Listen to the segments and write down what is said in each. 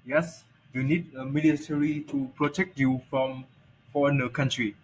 Yes, you need a military to protect you from foreign country.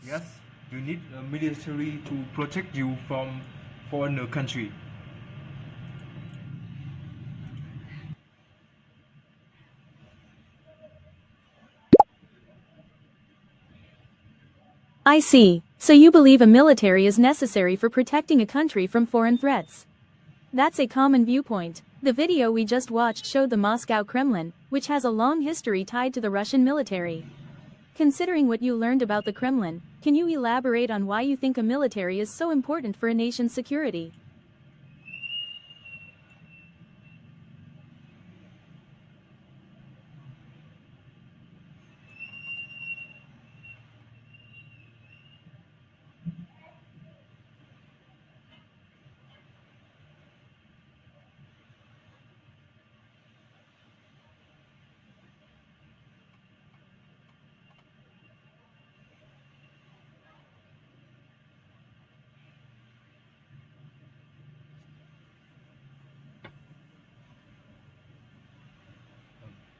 Yes, you need a military to protect you from foreign country. I see. So you believe a military is necessary for protecting a country from foreign threats. That's a common viewpoint. The video we just watched showed the Moscow Kremlin, which has a long history tied to the Russian military. Considering what you learned about the Kremlin, can you elaborate on why you think a military is so important for a nation's security?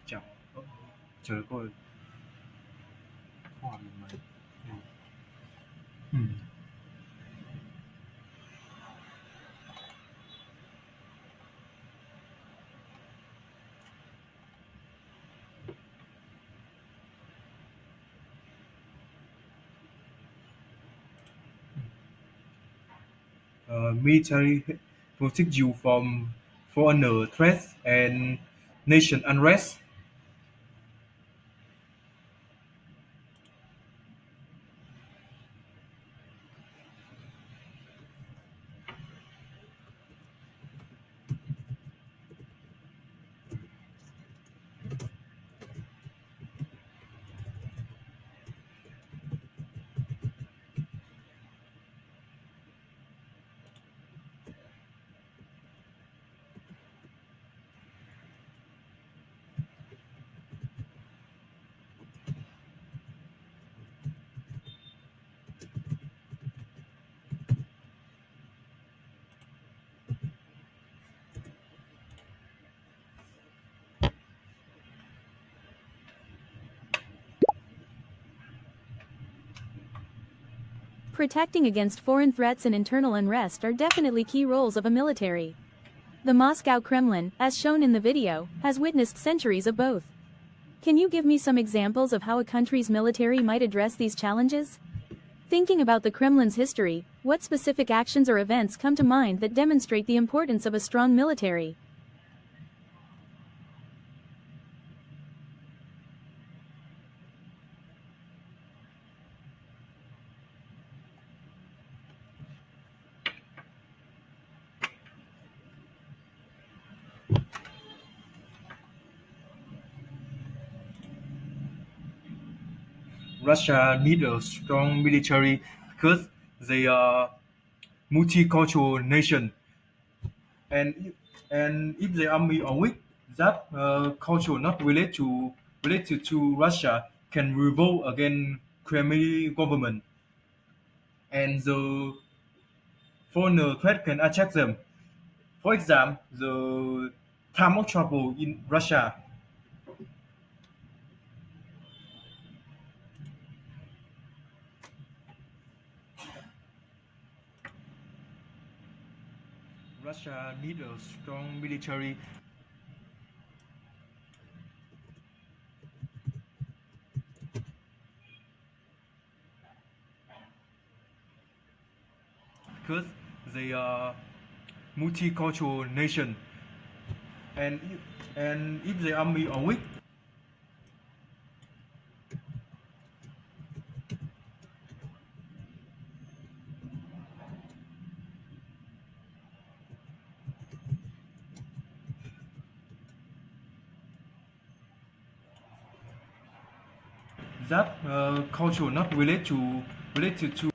Chào. Chờ coi. Hoa mình mày. Ừ. Military protect you from foreign threats and nation unrest. Protecting against foreign threats and internal unrest are definitely key roles of a military. The Moscow Kremlin, as shown in the video, has witnessed centuries of both. Can you give me some examples of how a country's military might address these challenges? Thinking about the Kremlin's history, what specific actions or events come to mind that demonstrate the importance of a strong military? Russia need a strong military because they are multicultural nation, and if the army are weak, that culture not related to Russia can revolt against Kremlin government, and the foreign threat can attack them. For example, the time of trouble in Russia. Russia need a strong military because they are multicultural nation, and if the army are weak, that culture not related to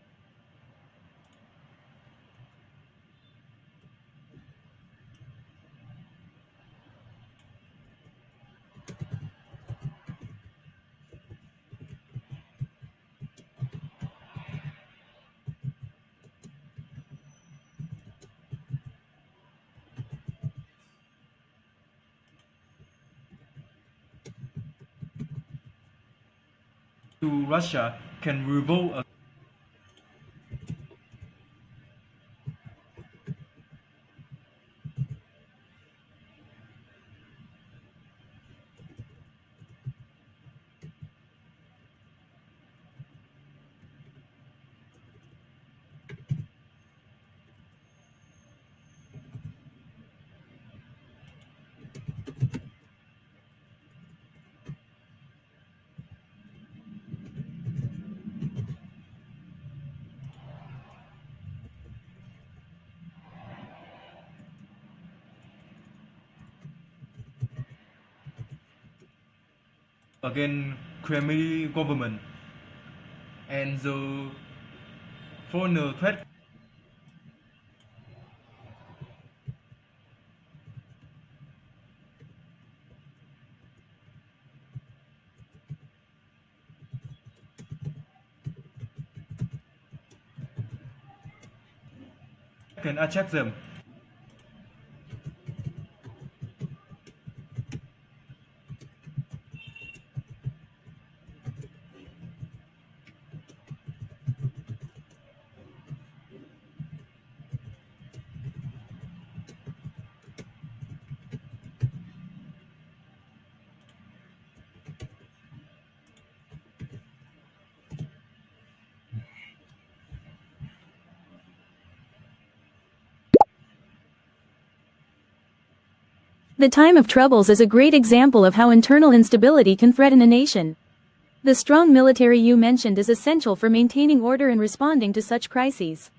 Russia can revolt against Kremlin government and the foreign threat can attack them. The time of troubles is a great example of how internal instability can threaten a nation. The strong military you mentioned is essential for maintaining order and responding to such crises.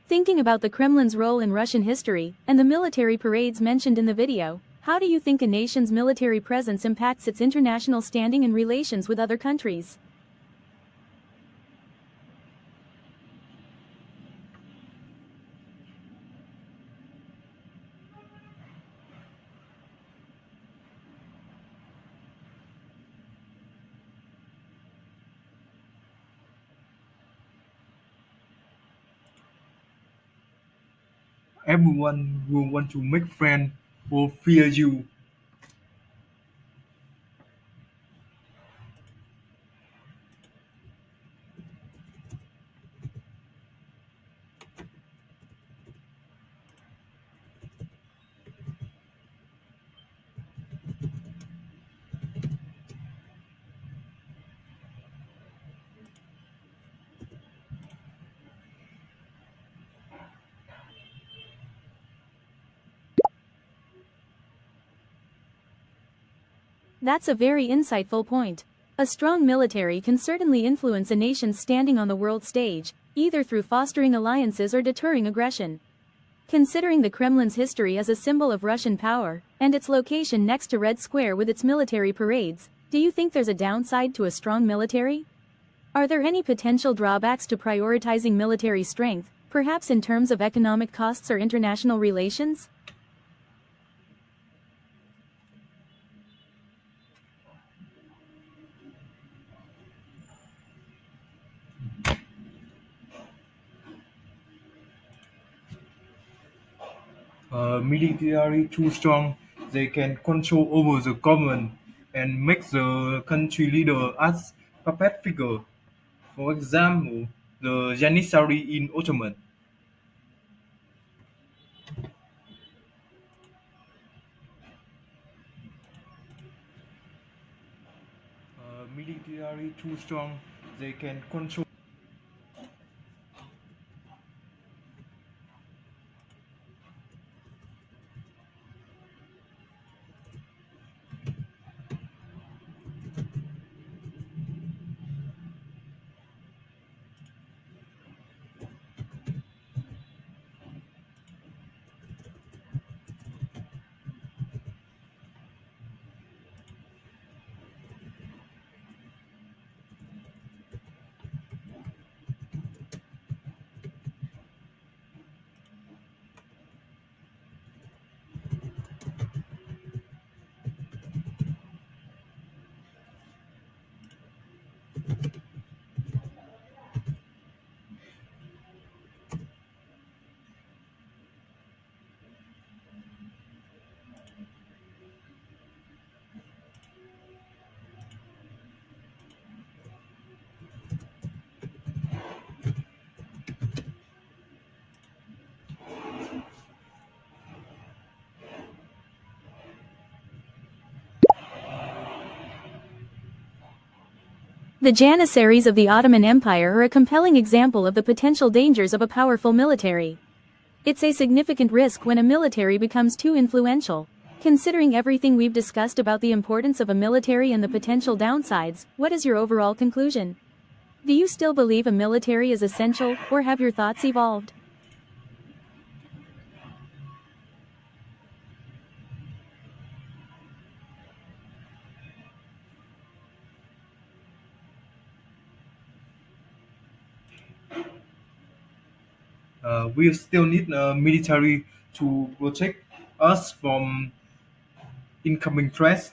Thinking about the Kremlin's role in Russian history and the military parades mentioned in the video, how do you think a nation's military presence impacts its international standing and relations with other countries? Everyone will want to make friends or fear you. That's a very insightful point. A strong military can certainly influence a nation's standing on the world stage, either through fostering alliances or deterring aggression. Considering the Kremlin's history as a symbol of Russian power, and its location next to Red Square with its military parades, do you think there's a downside to a strong military? Are there any potential drawbacks to prioritizing military strength, perhaps in terms of economic costs or international relations? Military too strong, they can control over the government and make the country leader as puppet figure. For example, the Janissary in Ottoman. Military too strong, they can control. The Janissaries of the Ottoman Empire are a compelling example of the potential dangers of a powerful military. It's a significant risk when a military becomes too influential. Considering everything we've discussed about the importance of a military and the potential downsides, what is your overall conclusion? Do you still believe a military is essential, or have your thoughts evolved? We still need a military to protect us from incoming threats.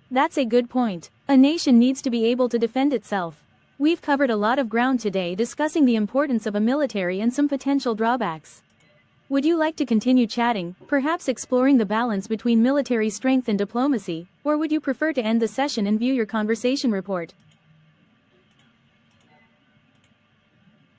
That's a good point. A nation needs to be able to defend itself. We've covered a lot of ground today discussing the importance of a military and some potential drawbacks. Would you like to continue chatting, perhaps exploring the balance between military strength and diplomacy, or would you prefer to end the session and view your conversation report?